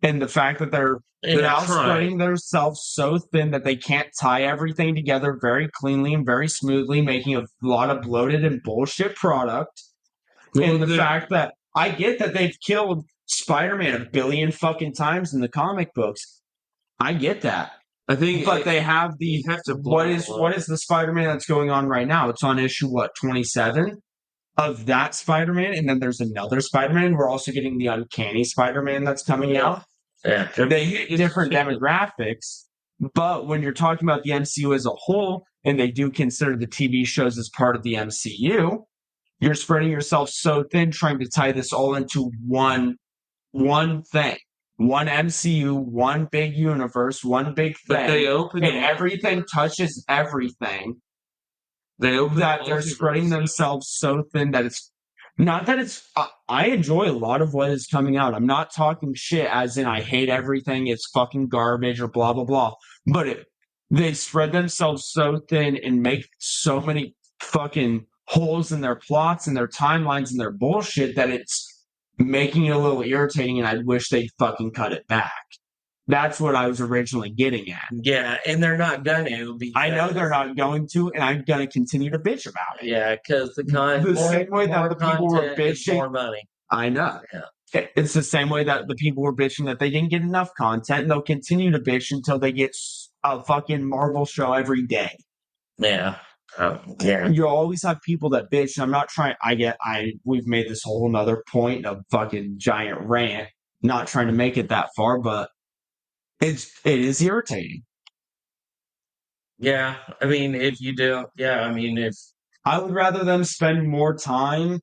And the fact that they're now spreading themselves so thin that they can't tie everything together very cleanly and very smoothly, making a lot of bloated and bullshit product. And the fact that I get that they've killed Spider-Man a billion fucking times in the comic books. I get that. I think, but they have the what is the Spider-Man that's going on right now? It's on issue 27 of that Spider-Man, and then there's another Spider-Man. We're also getting the Uncanny Spider-Man that's coming out. Yeah, they hit different demographics, but when you're talking about the MCU as a whole, and they do consider the TV shows as part of the MCU, you're spreading yourself so thin trying to tie this all into one thing. One MCU, one big universe, one big thing. But they open and everything touches everything. They're spreading themselves so thin that it's not that it's. I enjoy a lot of what is coming out. I'm not talking shit as in I hate everything. It's fucking garbage or blah blah blah. But they spread themselves so thin and make so many fucking holes in their plots and their timelines and their bullshit that it's making it a little irritating, and I wish they'd fucking cut it back. That's what I was originally getting at. Yeah, and they're not going to. I know they're not going to, and I'm going to continue to bitch about it. Yeah, because the same way that the people were bitching. More money. I know. Yeah. It's the same way that the people were bitching that they didn't get enough content, and they'll continue to bitch until they get a fucking Marvel show every day. Yeah. Yeah. You'll always have people that bitch. And I'm not trying. We've made this whole another point of fucking giant rant. Not trying to make it that far, but it is irritating. Yeah, I mean, if you do, if I would rather them spend more time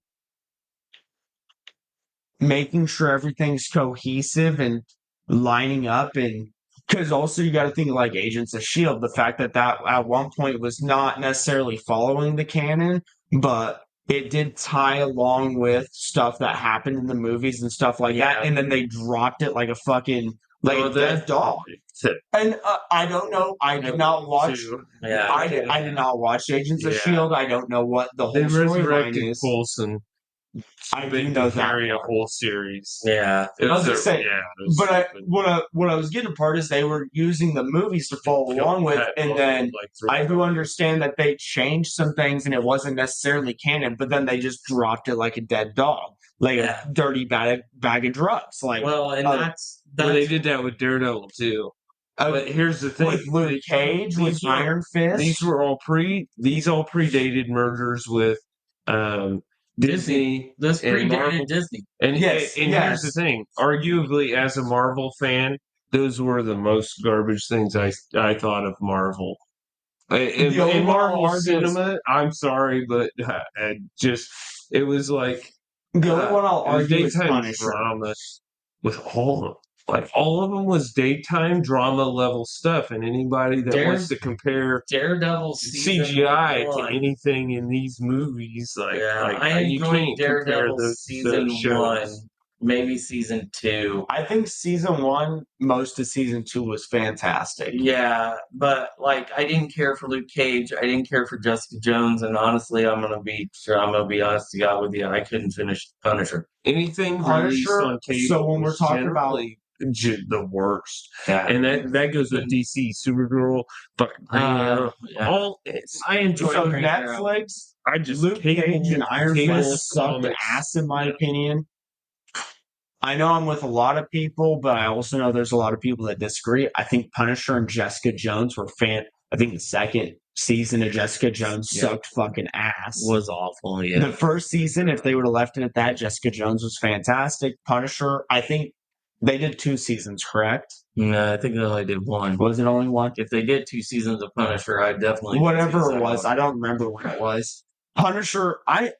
making sure everything's cohesive and lining up, and because also you got to think like Agents of S.H.I.E.L.D., the fact that at one point was not necessarily following the canon, but it did tie along with stuff that happened in the movies and stuff like that, and then they dropped it like a fucking a dead dog. And I don't know. I did not watch. I did not watch Agents of S.H.I.E.L.D. I don't know what the whole storyline is. Coulson. I do know that. Carry a whole series. Yeah, I was just saying. But what I was getting apart is they were using the movies to follow along with, and then I do understand that they changed some things, and it wasn't necessarily canon. But then they just dropped it like a dead dog, like a dirty bag of drugs. Like, and that's they did that with Daredevil too. But here's the thing: with Luke Cage, with Iron Fist, these all predated mergers with Disney. This predated Disney. And here's the thing: arguably, as a Marvel fan, those were the most garbage things I thought of Marvel. In Marvel cinema, I'm sorry, but it was like the only one I'll argue is Punisher. Drama with all of them. Like all of them was daytime drama level stuff, and anybody that wants to compare Daredevil CGI to anything in these movies, I enjoyed Daredevil season 1, maybe season 2. I think season 1, most of season 2 was fantastic. Yeah, but I didn't care for Luke Cage. I didn't care for Jessica Jones, and honestly, I'm gonna be honest to God with you. I couldn't finish Punisher. Anything Punisher. On cable, so when we're talking about the worst, and that goes with DC, Supergirl, but I enjoy Netflix. I just Luke Cage and Iron Fist sucked ass in my opinion. I know I'm with a lot of people, but I also know there's a lot of people that disagree. I think Punisher and Jessica Jones were I think the second season of Jessica Jones sucked fucking ass. Was awful, yeah. The first season, if they would have left it at that, Jessica Jones was fantastic. Punisher, I think they did 2 seasons, correct? No, I think they only did 1. Was it only 1? If they did 2 seasons of Punisher, I definitely whatever it was. I don't remember what it was. Punisher, I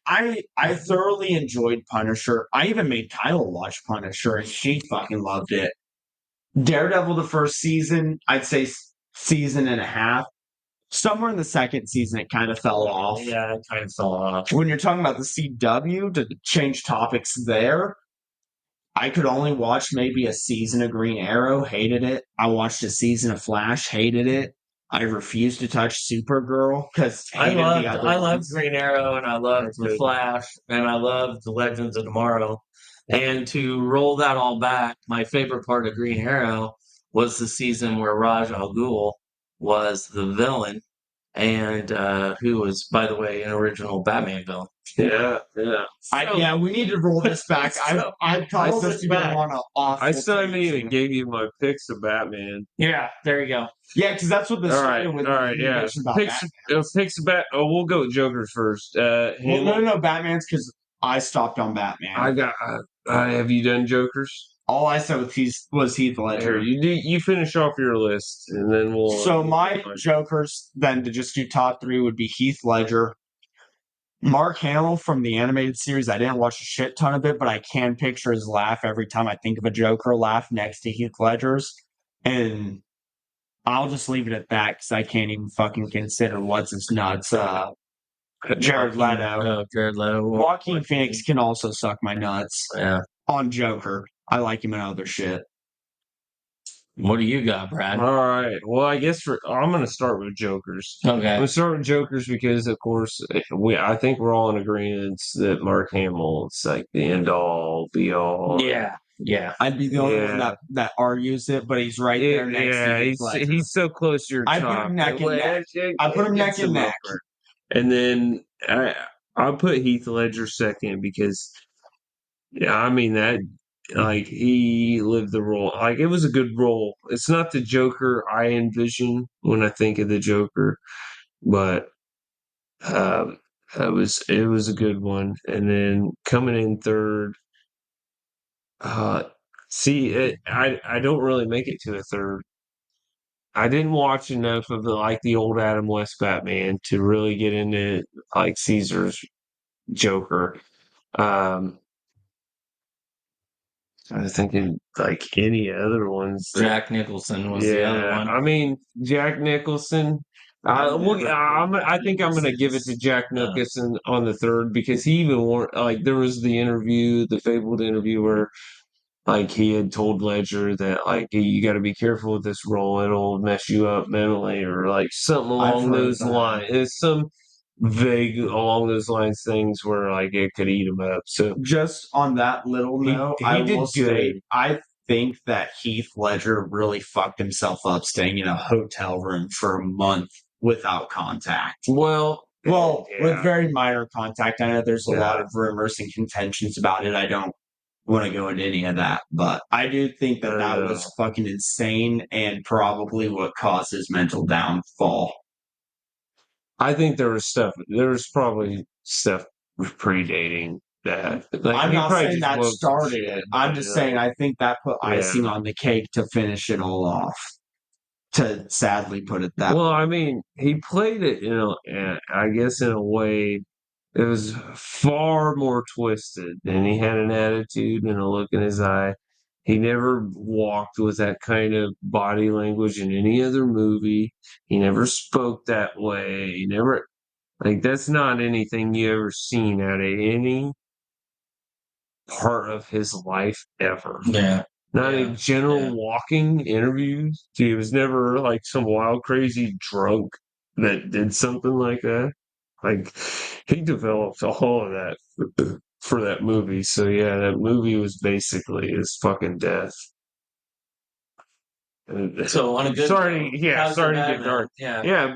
thoroughly enjoyed Punisher. I even made Kyle watch Punisher, and she fucking loved it. Daredevil, the first season, I'd say season and a half. Somewhere in the second season, it kind of fell off. Yeah, it kind of fell off. When you're talking about the CW, to change topics there, I could only watch maybe a season of Green Arrow, hated it. I watched a season of Flash, hated it. I refused to touch Supergirl because I loved Green Arrow, and I loved The Flash, and I loved The Legends of Tomorrow. And to roll that all back, my favorite part of Green Arrow was the season where Raj Al Ghul was the villain, and who was, by the way, an original Batman villain. Yeah. Yeah, we need to roll this back. I tossed this together on an awful. I still haven't even gave you my picks of Batman. Yeah, there you go. Yeah, because that's what the All right, yeah. We'll go with Jokers first. No, Batman's because I stopped on Batman. I got. Have you done Jokers? All I said was Heath Ledger. You finish off your list, and then we'll. So my Jokers, then to just do top three, would be Heath Ledger, Mark Hamill from the animated series. I didn't watch a shit ton of it, but I can picture his laugh every time I think of a Joker laugh next to Heath Ledger's. And I'll just leave it at that because I can't even fucking consider what's his nuts. Jared Leto. Jared Leto. Joaquin Phoenix can also suck my nuts. Yeah. On Joker. I like him in other shit. What do you got, Brad? All right. Well, I guess I'm going to start with Jokers. Okay. I'm going to start with Jokers because, of course, I think we're all in agreement that Mark Hamill is like the end all, be all. Yeah. Yeah. I'd be the only one that argues it, but he's right there next to you. He's so close to your top. I put him neck and neck. I put him neck and neck. And then I'll put Heath Ledger second because, yeah, I mean, that. Like, he lived the role. Like, it was a good role. It's not the Joker I envision when I think of the Joker, but it was a good one. And then coming in third, I don't really make it to a third. I didn't watch enough of the old Adam West Batman to really get into like Caesar's Joker. I was thinking like any other ones. Jack Nicholson was the other one. I mean, Jack Nicholson. I think I'm going to give it to Jack Nicholson on the third because he even there was the fabled interview where like he had told Ledger that like you got to be careful with this role; it'll mess you up mentally, or like something along those lines. It's some vague along those lines things where like it could eat him up. So just on that little note, I will say I think that Heath Ledger really fucked himself up staying in a hotel room for a month without contact. Well, with very minor contact. I know there's a lot of rumors and contentions about it. I don't want to go into any of that, but I do think that was fucking insane and probably what caused his mental downfall. I think there was probably stuff predating that. Like, I'm not saying that started it. I'm just saying I think that put icing on the cake to finish it all off. To sadly put it that way. Well, I mean, he played it, I guess in a way it was far more twisted, and he had an attitude and a look in his eye. He never walked with that kind of body language in any other movie. He never spoke that way. He never, that's not anything you ever seen out of any part of his life ever. Yeah. Not in general walking interviews. He was never like some wild, crazy drunk that did something like that. Like, he developed all of that for that movie. So, yeah, that movie was basically his fucking death. So, on a good starting to get dark. Yeah.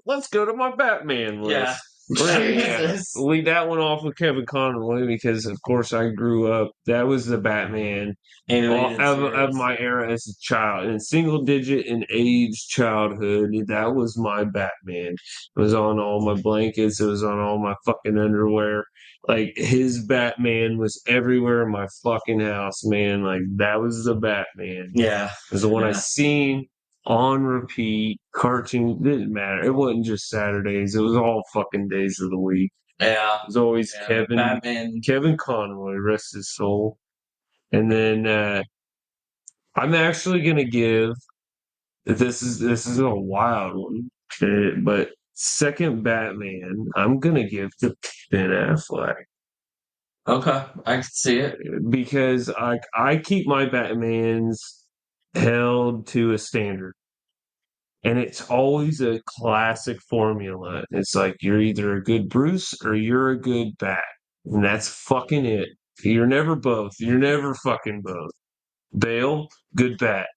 Let's go to my Batman list. Yeah. Jesus. Lead that one off with Kevin Conroy because, of course, I grew up. That was the Batman of my era as a child. In single digit in age childhood, that was my Batman. It was on all my blankets. It was on all my fucking underwear. Like, his Batman was everywhere in my fucking house, man. Like, that was the Batman. Yeah. It was the one I seen on repeat, cartoon, didn't matter. It wasn't just Saturdays. It was all fucking days of the week. Yeah. It was always Kevin Conroy, rest his soul. And then I'm actually gonna give this is a wild one, but second Batman, I'm gonna give to Ben Affleck. Okay, I can see it. Because I keep my Batmans held to a standard. And it's always a classic formula. It's like you're either a good Bruce or you're a good Bat. And that's fucking it. You're never both. You're never fucking both. Bale, good bat.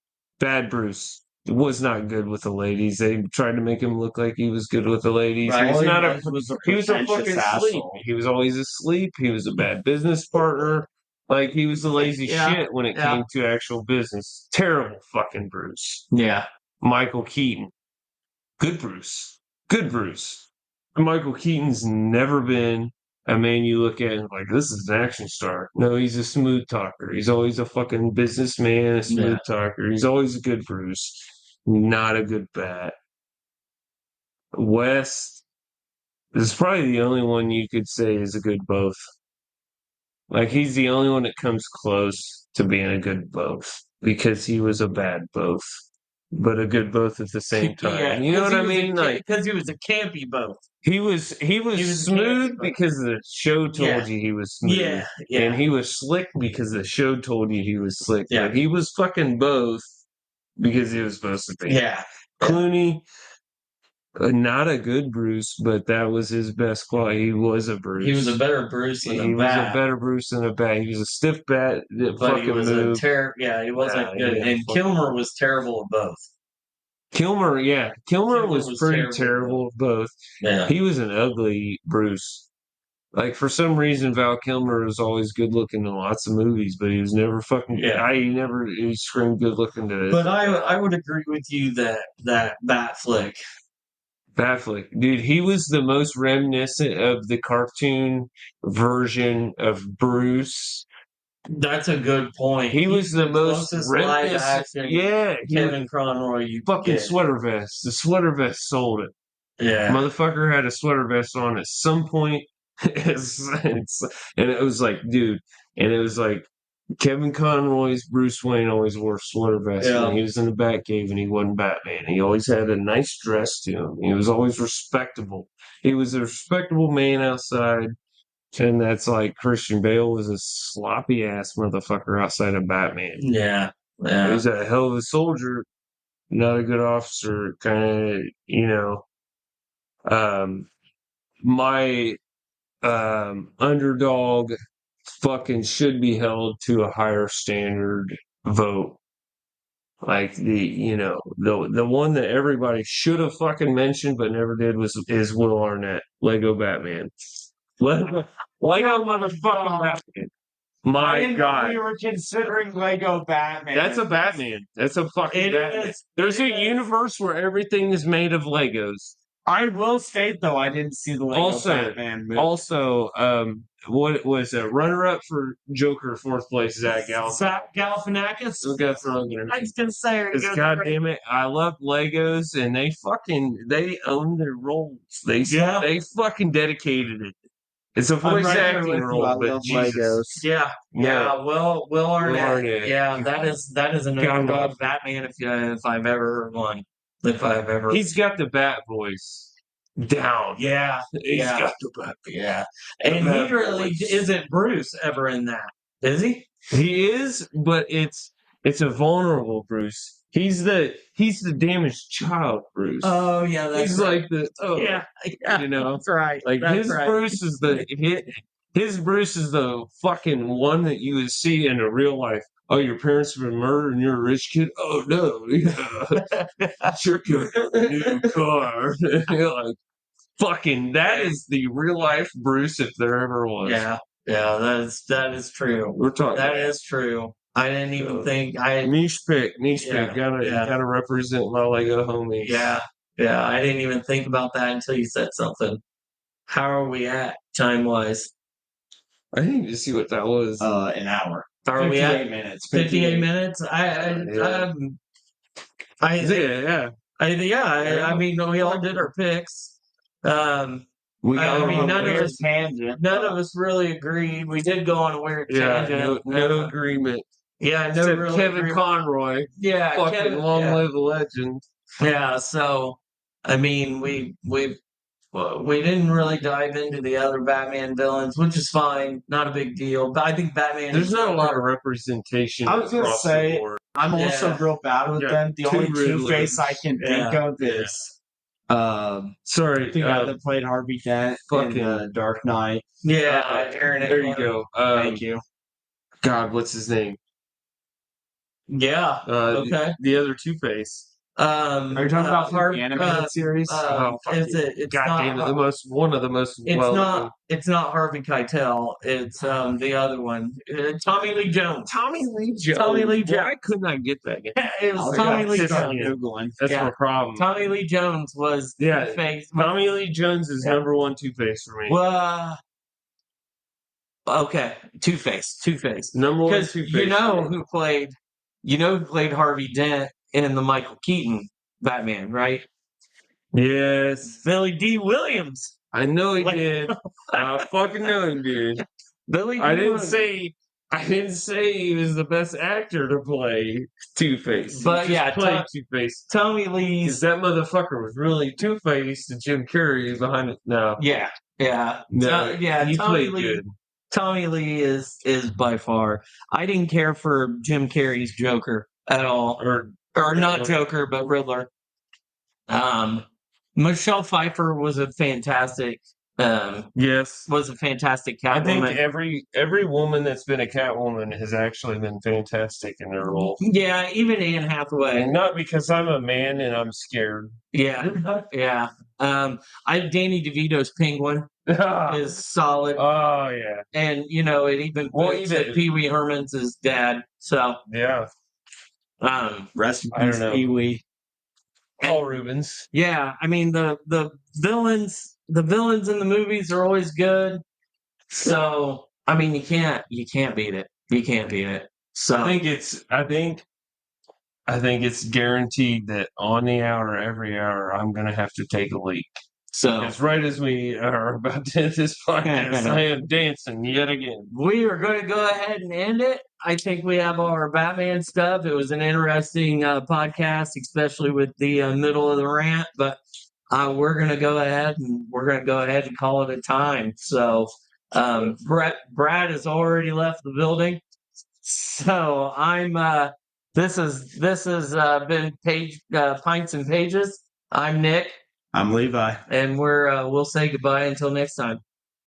Bad Bruce. Was not good with the ladies. They tried to make him look like he was good with the ladies. Right, He's all he not a. was a He was a pretentious fucking sleep. asshole. He was always asleep. He was a bad business partner. Like he was the lazy shit when it came to actual business. Terrible fucking Bruce. Yeah. Michael Keaton. Good Bruce. Good Bruce. Michael Keaton's never been a man you look at and like, this is an action star. No, he's a smooth talker. He's always a fucking businessman, a smooth talker. He's always a good Bruce. Not a good bat. West is probably the only one you could say is a good both. Like he's the only one that comes close to being a good both because he was a bad both, but a good both at the same time. You know what I mean? Like because he was a campy both. He was smooth because the show told you he was smooth. Yeah. And he was slick because the show told you he was slick. Yeah. But he was fucking both because he was supposed to be. Yeah. Clooney, not a good Bruce, but that was his best quality. He was a Bruce. He was a better Bruce than a bat. He was a better Bruce than a bat. He was a stiff bat that but fucking he was moved. he wasn't good. And Kilmer was terrible at both. Kilmer was pretty terrible at both. Yeah. He was an ugly Bruce. Like, for some reason, Val Kilmer was always good looking in lots of movies, but he was never fucking. He screamed good looking to. But I would agree with you that Batflick. Batflick, dude, he was the most reminiscent of the cartoon version of Bruce. That's a good point. He was the most live action. Yeah, Kevin Conroy. Fucking sweater vest. The sweater vest sold it. Yeah, motherfucker had a sweater vest on at some point. And it was like, dude, and it was like Kevin Conroy's Bruce Wayne always wore a sweater vest when he was in the Batcave and he wasn't Batman. He always had a nice dress to him. He was always respectable. He was a respectable man outside. And that's like Christian Bale was a sloppy ass motherfucker outside of Batman. Yeah. He was a hell of a soldier, not a good officer, kind of, my underdog fucking should be held to a higher standard vote. Like the one that everybody should have fucking mentioned but never did is Will Arnett, Lego Batman. Lego motherfucking Batman. My God. We were considering Lego Batman. That's a Batman. That's a fucking Batman. There's a universe where everything is made of Legos. I will state, though, I didn't see the Lego Batman movie. Also, what was a runner-up for Joker, fourth place, Zach Galifianakis. Zach Galifianakis? We'll go throw it. I was going to say. God damn it, I love Legos, and they own their roles. They fucking dedicated it. It's a voice acting role, but Jesus. Legos. Yeah. Will Arnett. Yeah, that is an underdog Batman if I've ever won. He's got the bat voice down. Yeah. He's got the bat. Yeah. And he really isn't Bruce ever in that, is he? He is, but it's a vulnerable Bruce. He's the damaged child, Bruce. Oh yeah, he's like the that's right. Like Bruce is his Bruce is the fucking one that you would see in a real life. Oh, your parents have been murdered and you're a rich kid? Oh, no. Yeah. Sure, a new car. You're like, fucking, that is the real life Bruce if there ever was. Yeah, that is true. We're talking. That is true. I didn't even think. Niche pick. Gotta represent my Lego homies. Yeah, I didn't even think about that until you said something. How are we at time-wise? I need to see what that was. An hour. Are we at 58 minutes? 58 minutes? I mean, we all did our picks. None of us really agreed. We did go on a weird tangent. No agreement. Yeah, except really Kevin agreement. Conroy. Yeah, fucking long live the legend. Yeah, so I mean, we didn't really dive into the other Batman villains, which is fine, not a big deal. But I think Batman. There's not a lot of representation. I was gonna say I'm also real bad with them. The only Two-Face I can think of is the guy that played Harvey Dent in Dark Knight. Yeah, Aaron. There you go. Thank you. God, what's his name? Yeah. Okay. The other Two-Face. Are you talking about the animated series? Is it? It's God not. damn it! One of the most It's well. not. It's not Harvey Keitel. It's the other one. Tommy Lee Jones. Tommy Lee Jones. Tommy Lee Jones. Why couldn't I get that? It was Tommy Lee Jones. Googling. That's Yeah. my problem. Tommy Lee Jones was Two-Face. Tommy Lee Jones is number one Two-Face for me. Well, okay, Two-Face. Number one Because Two-Face. you know who played Harvey Dent in the Michael Keaton Batman, right? Yes. Billy D. Williams. I know he did. I fucking know he did. Billy D. I didn't Williams. say he was the best actor to play Two-Face. But He just yeah, played Two-Face. Tommy Because Lee's. that motherfucker was really Two-Face and Jim Carrey behind it. No. Yeah. No. He Tommy played Lee. good. Tommy Lee is by far. I didn't care for Jim Carrey's Joker at all, or not Joker, but Riddler. Michelle Pfeiffer was a fantastic. Yes. Was a fantastic I think Catwoman. every woman that's been a Catwoman has actually been fantastic in their role. Yeah, even Anne Hathaway. And not because I'm a man and I'm scared. Yeah. Danny DeVito's Penguin is solid. Oh yeah. And it even puts Pee Wee Herman's his dad. So yeah. Rest in I don't peace, know. Pee Wee. Paul Rubens. Yeah, I mean the villains in the movies are always good. So I mean you can't beat it. You can't beat it. So I think it's guaranteed that on the hour, every hour, I'm gonna have to take a leak. So because right as we are about to end this podcast, I am dancing yet again. We are going to go ahead and end it. I think we have all our Batman stuff. It was an interesting podcast, especially with the middle of the rant. But we're going to go ahead and call it a time. So Brad has already left the building. So I'm. This has been Pints and Pages. I'm Nick. I'm Levi. And we'll say goodbye until next time.